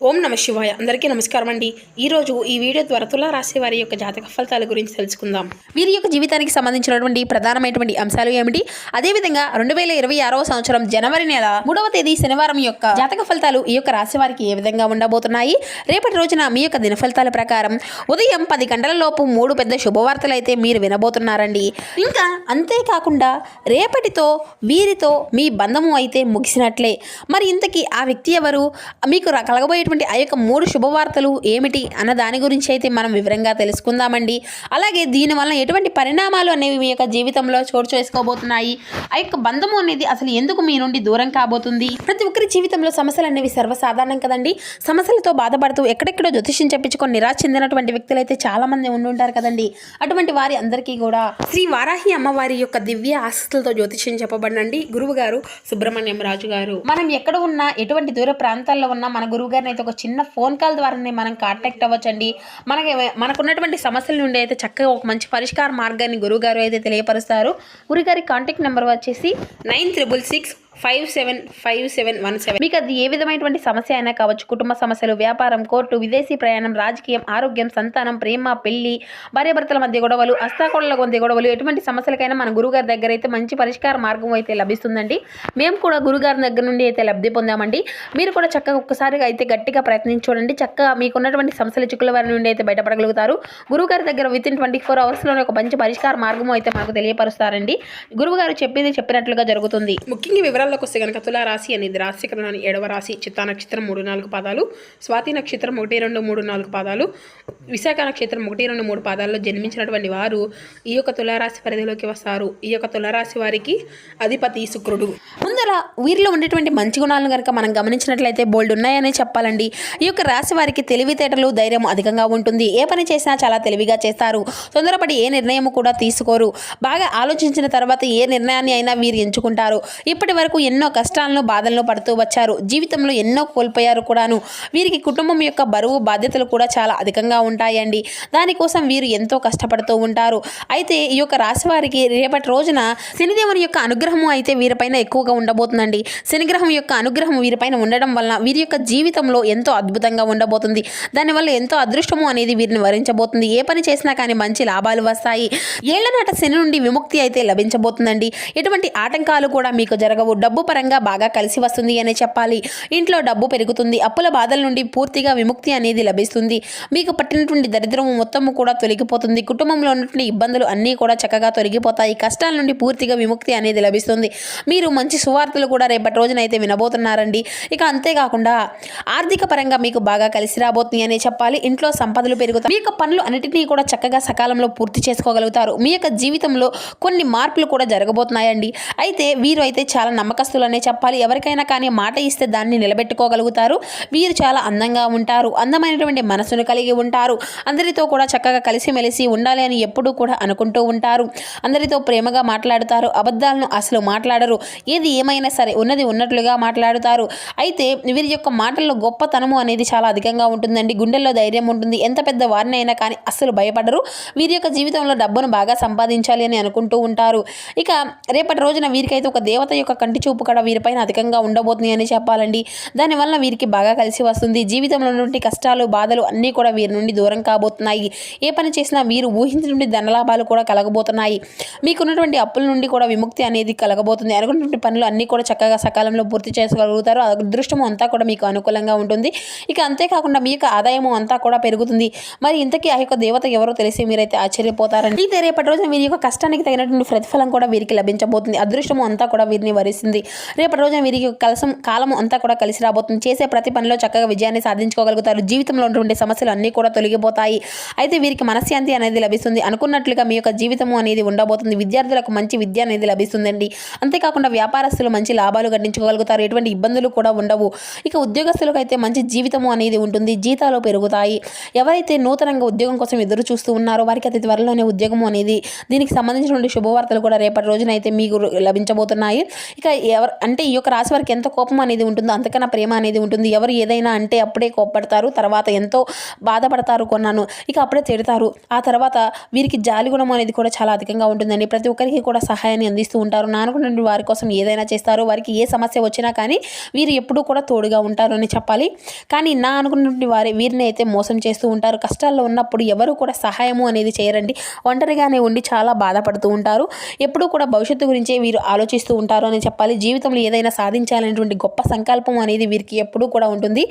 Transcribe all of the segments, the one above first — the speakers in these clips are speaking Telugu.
ఓం నమ శివాయ. అందరికీ నమస్కారం అండి. ఈరోజు ఈ వీడియో ద్వారా తులా రాశి వారి యొక్క జాతక ఫలితాల గురించి తెలుసుకుందాం. వీరి యొక్క జీవితానికి సంబంధించినటువంటి ప్రధానమైనటువంటి అంశాలు ఏమిటి, అదేవిధంగా 2026వ సంవత్సరం జనవరి నెల 3వ తేదీ శనివారం యొక్క జాతక ఫలితాలు ఈ యొక్క రాశి వారికి ఏ విధంగా ఉండబోతున్నాయి, రేపటి రోజున మీ యొక్క దిన ఫలితాల ప్రకారం ఉదయం 10 గంటల లోపు 3 పెద్ద శుభవార్తలు అయితే మీరు వినబోతున్నారండి. ఇంకా అంతేకాకుండా రేపటితో వీరితో మీ బంధము అయితే ముగిసినట్లే. మరి ఇంతకీ ఆ వ్యక్తి ఎవరు, మీకు కలగబోయేటువంటి ఆ యొక్క 3 శుభవార్తలు ఏమిటి అన్న దాని గురించి అయితే మనం వివరంగా తెలుసుకుందామండి. అలాగే దీనివల్ల ఎటువంటి పరిణామాలు అనేవి మీ యొక్క జీవితంలో చోటు చేసుకోబోతున్నాయి, ఆ యొక్క బంధము అనేది అసలు ఎందుకు మీ నుండి దూరం కాబోతుంది. ప్రతి ఒక్కరి జీవితంలో సమస్యలు అనేవి సర్వసాధారణం కదండి. సమస్యలతో బాధపడుతూ ఎక్కడెక్కడో జ్యోతిష్యం చెప్పించుకొని నిరాశ చెందినటువంటి వ్యక్తులు అయితే చాలా మంది ఉండుంటారు కదండి. అటువంటి వారి అందరికీ కూడా శ్రీ వారాహి అమ్మవారి యొక్క దివ్య ఆశీస్సులతో జ్యోతిష్యం చెప్పబడినండి గురువు గారు సుబ్రహ్మణ్యం రాజు గారు. మనం ఎక్కడ ఉన్నా, ఎటువంటి దూర ప్రాంతాల్లో ఉన్నా మన గురువు గారిని అయితే ఒక చిన్న ఫోన్ కాల్ ద్వారానే మనం కాంటాక్ట్ అవ్వచ్చండి. మనకున్నటువంటి సమస్యల నుండి అయితే చక్కగా ఒక మంచి పరిష్కార మార్గాన్ని గురువుగారు అయితే తెలియపరుస్తారు. గురుగారి కాంటాక్ట్ నెంబర్ వచ్చేసి 9666575717. మీకు అది ఏ విధమైనటువంటి సమస్య అయినా కావచ్చు, కుటుంబ సమస్యలు, వ్యాపారం, కోర్టు, విదేశీ ప్రయాణం, రాజకీయం, ఆరోగ్యం, సంతానం, ప్రేమ, పెళ్లి, భార్యాభర్తల మధ్య గొడవలు, అస్తాకోళ్ల మధ్య గొడవలు, ఎటువంటి సమస్యలకైనా మన గురుగారి దగ్గర అయితే మంచి పరిష్కార మార్గం అయితే లభిస్తుందండి. మేము కూడా గురుగారి దగ్గర నుండి అయితే లబ్ధి పొందామండి. మీరు కూడా చక్కగా ఒక్కసారిగా అయితే గట్టిగా ప్రయత్నించి చూడండి. చక్కగా మీకున్నటువంటి సమస్యల చిక్కుల వారి నుండి అయితే బయటపడగలుగుతారు. గురుగారి దగ్గర వితిన్ 24 అవర్స్లోనే ఒక మంచి పరిష్కార మార్గం అయితే మనకు తెలియపరుస్తారండి. గురువుగారు చెప్పినట్లుగా జరుగుతుంది. ముఖ్యంగా వివరాల్లోకి వస్తే కనుక తులా రాశి అనేది రాశికరణాన్ని 7వ రాశి, చిత్తా నక్షత్రం 3-4 పాదాలు, స్వాతి నక్షత్రం 1-2-3-4 పాదాలు, విశాఖ నక్షత్రం 1-2-3 పాదాల్లో జన్మించినటువంటి వారు ఈ యొక్క తులారాశి పరిధిలోకి వస్తారు. ఈ యొక్క తులారాశి వారికి అధిపతి శుక్రుడు. ముందర వీరిలో ఉండేటువంటి మంచి గుణాలను కనుక మనం గమనించినట్లయితే బోల్డ్ ఉన్నాయనే చెప్పాలండి. ఈ యొక్క రాశి వారికి తెలివితేటలు, ధైర్యం అధికంగా ఉంటుంది. ఏ పని చేసినా చాలా తెలివిగా చేస్తారు. తొందరపడి ఏ నిర్ణయం కూడా తీసుకోరు. బాగా ఆలోచించిన తర్వాత ఏ నిర్ణయాన్ని అయినా వీరు ఎంచుకుంటారు. ఇప్పటి వరకు ఎన్నో కష్టాలను, బాధలను పడుతూ వచ్చారు. జీవితంలో ఎన్నో కోల్పోయారు కూడాను. వీరికి కుటుంబం యొక్క బరువు, బాధ్యతలు కూడా చాలా అధికంగా ఉంటాయండి. దానికోసం వీరు ఎంతో కష్టపడుతూ ఉంటారు. అయితే ఈ యొక్క రాశి వారికి రేపటి రోజున శనిదేవుని యొక్క అనుగ్రహము అయితే వీరిపైన ఎక్కువగా ఉండబోతుందండి. శనిగ్రహం యొక్క అనుగ్రహం వీరిపైన ఉండడం వలన వీరి యొక్క జీవితంలో ఎంతో అద్భుతంగా ఉండబోతుంది. దానివల్ల ఎంతో అదృష్టము అనేది వీరిని వరించబోతుంది. ఏ పని చేసినా కానీ మంచి లాభాలు వస్తాయి. ఏళ్లనాట శని నుండి విముక్తి అయితే లభించబోతుందండి. ఎటువంటి ఆటంకాలు కూడా మీకు జరగవు. డబ్బు పరంగా బాగా కలిసి వస్తుంది అనే చెప్పాలి. ఇంట్లో డబ్బు పెరుగుతుంది. అప్పుల బాధల నుండి పూర్తిగా విముక్తి అనేది లభిస్తుంది. మీకు పట్టినటువంటి దరిద్రము మొత్తము కూడా తొలగిపోతుంది. కుటుంబంలో ఉన్నటువంటి ఇబ్బందులు అన్నీ కూడా చక్కగా తొలగిపోతాయి. కష్టాల నుండి పూర్తిగా విముక్తి అనేది లభిస్తుంది. మీరు మంచి సువార్తలు కూడా రేపటి రోజున అయితే వినబోతున్నారండి. ఇక అంతేకాకుండా ఆర్థిక పరంగా మీకు బాగా కలిసి రాబోతుంది అనే చెప్పాలి. ఇంట్లో సంపదలు పెరుగుతాయి. మీ యొక్క పనులు అన్నిటినీ కూడా చక్కగా సకాలంలో పూర్తి చేసుకోగలుగుతారు. మీ యొక్క జీవితంలో కొన్ని మార్పులు కూడా జరగబోతున్నాయండి. అయితే వీరు అయితే చాలా నమ్మకస్తులనే చెప్పాలి. ఎవరికైనా కానీ మాట ఇస్తే దాన్ని నిలబెట్టుకోగలుగుతారు. వీరు చాలా అందంగా ఉంటారు. అందమైనటువంటి మనసును కలిగి ఉంటారు. అందరితో కూడా చక్కగా కలిసిమెలిసి ఉండాలి అని ఎప్పుడూ కూడా అనుకుంటూ ఉంటారు. అందరితో ప్రేమగా మాట్లాడుతారు. అబద్ధాలను అసలు మాట్లాడరు. ఏది ఏమైనా సరే ఉన్నది ఉన్నట్లుగా మాట్లాడుతారు. అయితే వీరి యొక్క మాటల్లో గొప్పతనము అనేది చాలా అధికంగా ఉంటుందండి. గుండెల్లో ధైర్యం ఉంటుంది. ఎంత పెద్ద వారిని అయినా కానీ అస్సలు భయపడరు. వీరి యొక్క జీవితంలో డబ్బును బాగా సంపాదించాలి అని అనుకుంటూ ఉంటారు. ఇక రేపటి రోజున వీరికైతే ఒక దేవత యొక్క కంటి చూపు కూడా వీరిపైన అధికంగా ఉండబోతుంది అని చెప్పాలండి. దానివల్ల వీరికి బాగా కలిసి వస్తుంది. జీవితంలో నుండి కష్టాలు, బాధలు అన్నీ కూడా వీరి నుండి దూరం కాబోతున్నాయి. ఏ పని చేసినా వీరు ఊహించినటువంటి ధనలాభాలు కూడా కలగబోతున్నాయి. మీకున్నటువంటి అప్పుల నుండి కూడా విముక్తి అనేది కలగబోతుంది. అనుకున్నటువంటి పనులు అన్నీ కూడా చక్కగా సకాలంలో పూర్తి చేసుకోగలుగుతారు. అదృష్టము అంతా కూడా మీకు అనుకూలంగా ఉంటుంది. ఇక అంతేకాకుండా మీ యొక్క ఆదాయము అంతా కూడా పెరుగుతుంది. మరి ఇంతకీ ఆ యొక్క దేవత ఎవరో తెలిసి మీరైతే ఆశ్చర్యపోతారండి. అయితే రేపటి రోజున వీరి యొక్క కష్టానికి తగినటువంటి ప్రతిఫలం కూడా వీరికి లభించబోతుంది. అదృష్టము అంతా కూడా వీరిని వరిస్తుంది. రేపటి రోజున వీరికి కాలము అంతా కూడా కలిసి రాబోతుంది. చేసే ప్రతి పనిలో చక్కగా విజయాన్ని సాధించుకోగలుగుతారు. జీవితంలో ఉన్నటువంటి సమస్యలు అన్నీ కూడా తొలగిపోతాయి. అయితే వీరికి మనశ్శాంతి అనేది లభిస్తుంది. అనుకున్నట్లుగా మీ యొక్క జీవితము అనేది ఉండబోతుంది. విద్యార్థులకు మంచి విద్య అనేది లభిస్తుందండి. అంతేకాకుండా వ్యాపారస్తులు మంచి లాభాలు గడించుకోగలుగుతారు. ఎటువంటి ఇబ్బందులు కూడా ఉండవు. ఇక ఉద్యోగస్తులకు అయితే మంచి జీవితము అనేది ఉంటుంది. జీతాలు పెరుగుతాయి. ఎవరైతే నూతనంగా ఉద్యోగం కోసం ఎదురు చూస్తూ ఉన్నారో వారికి అతి త్వరలోనే ఉద్యోగము అనేది, దీనికి సంబంధించినటువంటి శుభవార్తలు కూడా రేపటి రోజున అయితే మీకు లభించబోతున్నాయి. ఇక అంటే ఈ యొక్క రాశి వారికి ఎంత కోపం అనేది ఉంటుందో అంతకన్నా ప్రేమ అనేది ఉంటుంది. ఎవరు ఏదైనా అంటే అప్పుడే కోపపడతారు, తర్వాత ఎంతో బాధపడతారు కొన్నాను, ఇక అప్పుడే తిడతారు. ఆ తర్వాత వీరికి జాలి గుణం అనేది కూడా చాలా అధికంగా ఉంటుందండి. ప్రతి ఒక్కరికి కూడా సహాయాన్ని అందిస్తూ ఉంటారు. నానుకున్న వారి కోసం ఏదైనా చేస్తారు. వారికి ఏ సమస్య వచ్చినా కానీ వీరు ఎప్పుడూ కూడా తోడుగా ఉంటారు అని చెప్పాలి. కానీ నా అనుకున్నటువంటి వీరిని అయితే మోసం చేస్తూ ఉంటారు. కష్టాల్లో ఉన్నప్పుడు ఎవరు కూడా సహాయము అనేది చేయరండి. ఒంటరిగానే ఉండి చాలా బాధపడుతూ ఉంటారు. ఎప్పుడూ కూడా భవిష్యత్తు గురించే వీరు ఆలోచిస్తూ ఉంటారు అని చెప్పాలి. జీవితంలో ఏదైనా సాధించాలనేటువంటి గొప్ప సంకల్పం అనేది వీరికి ఎప్పుడూ కూడా ఉంటుంది.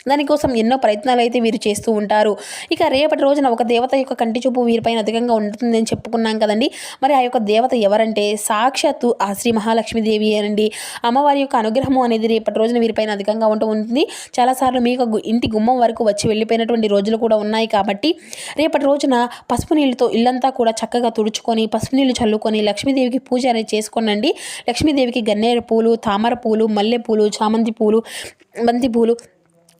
దానికోసం ఎన్నో ప్రయత్నాలు అయితే వీరు చేస్తూ ఉంటారు. ఇక రేపటి రోజున ఒక దేవత యొక్క కంటి చూపు వీరిపైన అధికంగా ఉంటుందని చెప్పుకున్నాం కదండి. మరి ఆ యొక్క దేవత ఎవరంటే సాక్షాత్తు ఆ శ్రీ మహాలక్ష్మీదేవి అనండి. అమ్మవారి యొక్క అనుగ్రహము అనేది రేపటి రోజున వీరిపైన అధికంగా ఉంటుంది. చాలాసార్లు మీకు ఇంటి గుమ్మం వరకు వచ్చి వెళ్ళిపోయినటువంటి రోజులు కూడా ఉన్నాయి. కాబట్టి రేపటి రోజున పసుపు నీళ్ళతో ఇల్లంతా కూడా చక్కగా తుడుచుకొని పసుపు నీళ్ళు చల్లుకొని లక్ష్మీదేవికి పూజ అనేది చేసుకోనండి. లక్ష్మీదేవికి గన్నేరు పూలు, తామర పూలు, మల్లె పూలు, చామంతి పూలు, బంతి పూలు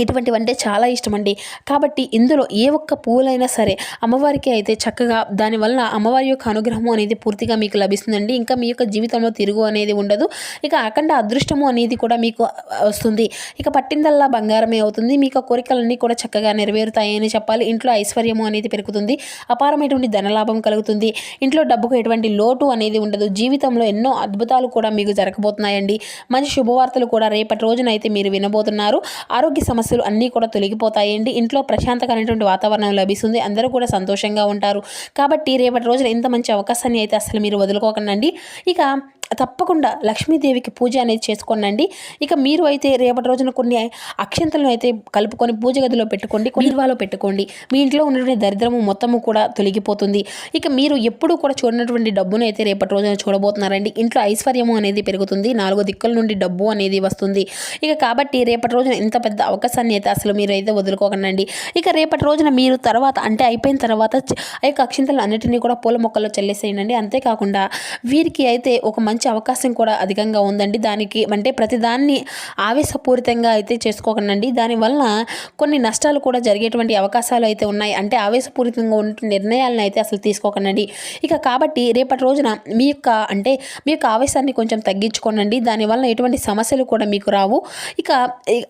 ఇటువంటివంటే చాలా ఇష్టమండి. కాబట్టి ఇందులో ఏ ఒక్క పూలైనా సరే అమ్మవారికి అయితే చక్కగా దానివల్ల అమ్మవారి యొక్క అనుగ్రహము అనేది పూర్తిగా మీకు లభిస్తుందండి. ఇంకా మీ యొక్క జీవితంలో తిరుగు అనేది ఉండదు. ఇక అఖండ అదృష్టము అనేది కూడా మీకు వస్తుంది. ఇక పట్టిందల్లా బంగారమే అవుతుంది. మీకు కోరికలన్నీ కూడా చక్కగా నెరవేరుతాయని చెప్పాలి. ఇంట్లో ఐశ్వర్యము అనేది పెరుగుతుంది. అపారమైనటువంటి ధనలాభం కలుగుతుంది. ఇంట్లో డబ్బుకు ఎటువంటి లోటు అనేది ఉండదు. జీవితంలో ఎన్నో అద్భుతాలు కూడా మీకు జరగబోతున్నాయండి. మంచి శుభవార్తలు కూడా రేపటి రోజున అయితే మీరు వినబోతున్నారు. ఆరోగ్య సమస్యలు అన్నీ కూడా తొలగిపోతాయండి. ఇంట్లో ప్రశాంతకరమైనటువంటి వాతావరణం లభిస్తుంది. అందరూ కూడా సంతోషంగా ఉంటారు. కాబట్టి రేపటి రోజున ఇంత మంచి అవకాశాన్ని అయితే అసలు మీరు వదులుకోకండి. ఇక తప్పకుండా లక్ష్మీదేవికి పూజ అనేది చేసుకోండి. ఇక మీరు అయితే రేపటి రోజున కొన్ని అక్షంతలను అయితే కలుపుకొని పూజ గదిలో పెట్టుకోండి, బీరువాలో పెట్టుకోండి. మీ ఇంట్లో ఉన్నటువంటి దరిద్రము మొత్తము కూడా తొలగిపోతుంది. ఇక మీరు ఎప్పుడూ కూడా చూడనటువంటి డబ్బును అయితే రేపటి రోజున చూడబోతున్నారండి. ఇంట్లో ఐశ్వర్యము అనేది పెరుగుతుంది. 4 దిక్కుల నుండి డబ్బు అనేది వస్తుంది. ఇక కాబట్టి రేపటి రోజున ఇంత పెద్ద అవకాశాన్ని అయితే అసలు మీరు అయితే వదులుకోకండి. ఇక రేపటి రోజున మీరు తర్వాత అంటే అయిపోయిన తర్వాత ఆ యొక్క అక్షంతలు అన్నిటినీ కూడా పూల మొక్కల్లో చల్లేసేయండి. అంతేకాకుండా వీరికి అయితే ఒక మంచి అవకాశం కూడా అధికంగా ఉందండి. దానికి అంటే ప్రతిదాన్ని ఆవేశపూరితంగా అయితే చేసుకోకండి. దానివల్ల కొన్ని నష్టాలు కూడా జరిగేటువంటి అవకాశాలు అయితే ఉన్నాయి. అంటే ఆవేశపూరితంగా ఉన్న నిర్ణయాలను అయితే అసలు తీసుకోకండి. ఇక కాబట్టి రేపటి రోజున మీ యొక్క ఆవేశాన్ని కొంచెం తగ్గించుకోనండి. దానివల్ల ఎటువంటి సమస్యలు కూడా మీకు రావు. ఇక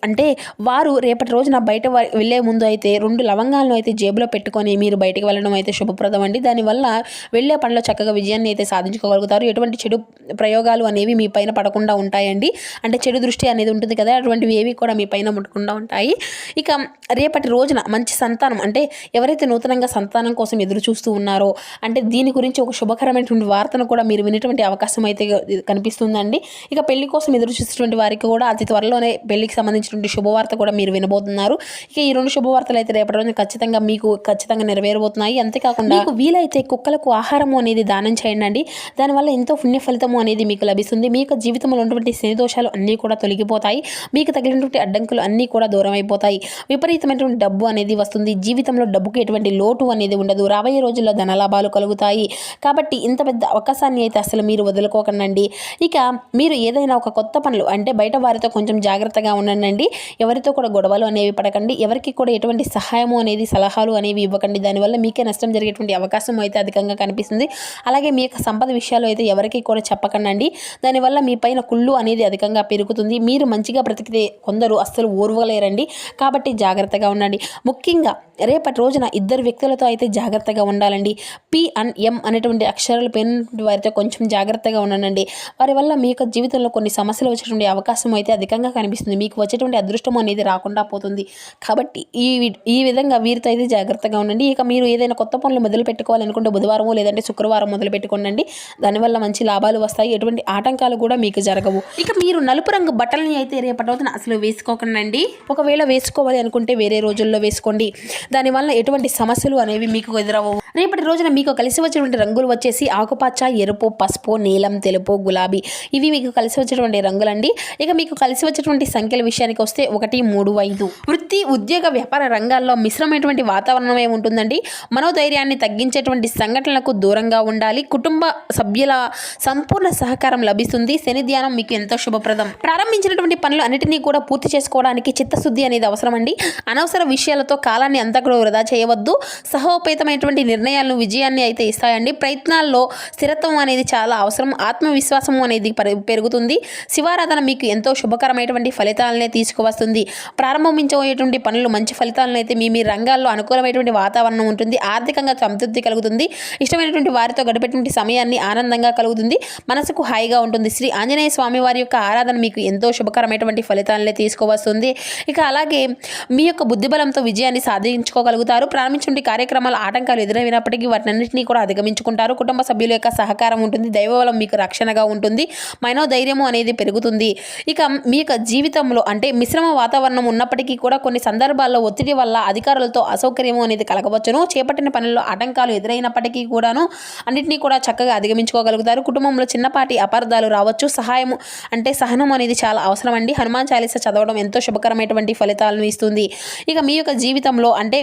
అంటే వారు రేపటి రోజున బయట వెళ్ళే ముందు అయితే 2 లవంగాలను అయితే జేబులో పెట్టుకొని మీరు బయటకు వెళ్ళడం అయితే శుభప్రదం అండి. దానివల్ల వెళ్ళే పనిలో చక్కగా విజయాన్ని అయితే సాధించుకోగలుగుతారు. ఎటువంటి చెడు ప్రయోగాలు అనేవి మీ పైన పడకుండా ఉంటాయండి. అంటే చెడు దృష్టి అనేది ఉంటుంది కదా, అటువంటివి ఏవి కూడా మీ పైన ముట్టకుండా ఉంటాయి. ఇక రేపటి రోజున మంచి సంతానం అంటే ఎవరైతే నూతనంగా సంతానం కోసం ఎదురు చూస్తూ ఉన్నారో అంటే దీని గురించి ఒక శుభకరమైనటువంటి వార్తను కూడా మీరు వినేటువంటి అవకాశం అయితే కనిపిస్తుందండి. ఇక పెళ్లి కోసం ఎదురు చూసేటువంటి వారికి కూడా అతి త్వరలోనే పెళ్లికి సంబంధించినటువంటి శుభవార్త కూడా మీరు వినబోతున్నారు. ఇక ఈ 2 శుభవార్తలు అయితే రేపటి రోజున ఖచ్చితంగా నెరవేరబోతున్నాయి. అంతేకాకుండా మీకు వీలైతే కుక్కలకు ఆహారము అనేది దానం చేయండి. దానివల్ల ఎంతో పుణ్య ఫలితము అనేది మీకు లభిస్తుంది. మీ యొక్క జీవితంలో ఉన్నటువంటి శని దోషాలు అన్నీ కూడా తొలగిపోతాయి. మీకు తగిలినటువంటి అడ్డంకులు అన్నీ కూడా దూరం అయిపోతాయి. విపరీతమైనటువంటి డబ్బు అనేది వస్తుంది. జీవితంలో డబ్బుకి ఎటువంటి లోటు అనేది ఉండదు. రాబోయే రోజుల్లో ధనలాభాలు కలుగుతాయి. కాబట్టి ఇంత పెద్ద అవకాశాన్ని అయితే అసలు మీరు వదులుకోకండి. ఇక మీరు ఏదైనా ఒక కొత్త పనులు అంటే బయట వారితో కొంచెం జాగ్రత్తగా ఉండండి. ఎవరితో కూడా గొడవలు అనేవి పడకండి. ఎవరికి కూడా ఎటువంటి సహాయము అనేది సలహాలు అనేవి ఇవ్వకండి. దానివల్ల మీకే నష్టం జరిగేటువంటి అవకాశం అయితే అధికంగా కనిపిస్తుంది. అలాగే మీ యొక్క సంపద విషయాలు అయితే ఎవరికి కూడా చెప్పకండి. దానివల్ల మీ పైన కుళ్ళు అనేది అధికంగా పెరుగుతుంది. మీరు మంచిగా బ్రతికితే కొందరు అస్సలు ఓర్వలేరండి. కాబట్టి జాగ్రత్తగా ఉండండి. ముఖ్యంగా రేపటి రోజున 2 వ్యక్తులతో అయితే జాగ్రత్తగా ఉండాలండి. P&M అనేటువంటి అక్షరాలు పేరున్నటువంటి వారితో కొంచెం జాగ్రత్తగా ఉండండి. వారి వల్ల మీ యొక్క జీవితంలో కొన్ని సమస్యలు వచ్చేటువంటి అవకాశం అయితే అధికంగా కనిపిస్తుంది. మీకు వచ్చేటువంటి అదృష్టం అనేది రాకుండా పోతుంది. కాబట్టి ఈ విధంగా వీరితో అయితే జాగ్రత్తగా ఉండండి. ఇక మీరు ఏదైనా కొత్త పనులు మొదలు పెట్టుకోవాలనుకుంటే బుధవారం లేదంటే శుక్రవారం మొదలు పెట్టుకోండి. దానివల్ల మంచి లాభాలు వస్తాయి. ఎటువంటి ఆటంకాలు కూడా మీకు జరగవు. ఇక మీరు నలుపు రంగు బట్టలని అయితే రేపటి రోజున అసలు వేసుకోకండి. ఒకవేళ వేసుకోవాలి అనుకుంటే వేరే రోజుల్లో వేసుకోండి. దానివల్ల ఎటువంటి సమస్యలు అనేవి మీకు ఎదురవ్వవు. రేపటి రోజున మీకు కలిసి వచ్చేటువంటి రంగులు వచ్చేసి ఆకుపచ్చ, ఎరుపు, పసుపు, నీలం, తెలుపు, గులాబీ ఇవి మీకు కలిసి వచ్చేటువంటి రంగులండి. ఇక మీకు కలిసి వచ్చేటువంటి సంఖ్యల విషయానికి వస్తే 1, 3, 5. వృత్తి, ఉద్యోగ, వ్యాపార రంగాల్లో మిశ్రమైనటువంటి వాతావరణమే ఉంటుందండి. మనోధైర్యాన్ని తగ్గించేటువంటి సంఘటనలకు దూరంగా ఉండాలి. కుటుంబ సభ్యుల సంపూర్ణ సహకారం లభిస్తుంది. శని ధ్యానం మీకు ఎంతో శుభప్రదం. ప్రారంభించినటువంటి పనులు అన్నిటినీ కూడా పూర్తి చేసుకోవడానికి చిత్తశుద్ధి అనేది అవసరం అండి. అనవసర విషయాలతో కాలాన్ని అంతా కూడా వృధా చేయవద్దు. సహోపేతమైనటువంటి నిర్ణయం నిర్ణయాలను విజయాన్ని అయితే ఇస్తాయండి. ప్రయత్నాల్లో స్థిరత్వం అనేది చాలా అవసరం. ఆత్మవిశ్వాసం అనేది పెరుగుతుంది. శివారాధన మీకు ఎంతో శుభకరమైనటువంటి ఫలితాలనే తీసుకువస్తుంది. ప్రారంభించబోయేటువంటి పనులు మంచి ఫలితాలను అయితే మీ రంగాల్లో అనుకూలమైనటువంటి వాతావరణం ఉంటుంది. ఆర్థికంగా సంతృప్తి కలుగుతుంది. ఇష్టమైనటువంటి వారితో గడిపేటువంటి సమయాన్ని ఆనందంగా కలుగుతుంది. మనసుకు హాయిగా ఉంటుంది. శ్రీ ఆంజనేయ స్వామి వారి యొక్క ఆరాధన మీకు ఎంతో శుభకరమైనటువంటి ఫలితాలనే తీసుకువస్తుంది. ఇక అలాగే మీ యొక్క బుద్ధిబలంతో విజయాన్ని సాధించుకోగలుగుతారు. ప్రారంభించిన కార్యక్రమాల ఆటంకాలు ఎదురైనప్పటికీ వాటినన్నింటినీ కూడా అధిగమించుకుంటారు. కుటుంబ సభ్యుల యొక్క సహకారం ఉంటుంది. దైవబలం మీకు రక్షణగా ఉంటుంది. మనోధైర్యము అనేది పెరుగుతుంది. ఇక మీ యొక్క జీవితంలో అంటే మిశ్రమ వాతావరణం ఉన్నప్పటికీ కూడా కొన్ని సందర్భాల్లో ఒత్తిడి వల్ల అధికారులతో అసౌకర్యము అనేది కలగవచ్చును. చేపట్టిన పనుల్లో ఆటంకాలు ఎదురైనప్పటికీ కూడాను అన్నింటినీ కూడా చక్కగా అధిగమించుకోగలుగుతారు. కుటుంబంలో చిన్నపాటి అపార్థాలు రావచ్చు. సహాయము అంటే సహనం అనేది చాలా అవసరం అండి. హనుమాన్ చాలీసా చదవడం ఎంతో శుభకరమైనటువంటి ఫలితాలను ఇస్తుంది. ఇక మీ యొక్క జీవితంలో అంటే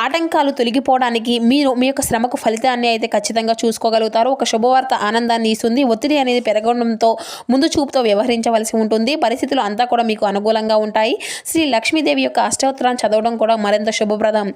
ఆటంకాలు తొలగిపోవడానికి మీరు మీ యొక్క శ్రమకు ఫలితాన్ని అయితే ఖచ్చితంగా చూసుకోగలుగుతారు. ఒక శుభవార్త ఆనందాన్ని ఇస్తుంది. ఒత్తిడి అనేది పెరగడంతో ముందు చూపుతో వ్యవహరించవలసి ఉంటుంది. పరిస్థితులు అంతా కూడా మీకు అనుకూలంగా ఉంటాయి. శ్రీ లక్ష్మీదేవి యొక్క అష్టోత్తరాన్ని చదవడం కూడా మరింత శుభప్రదం.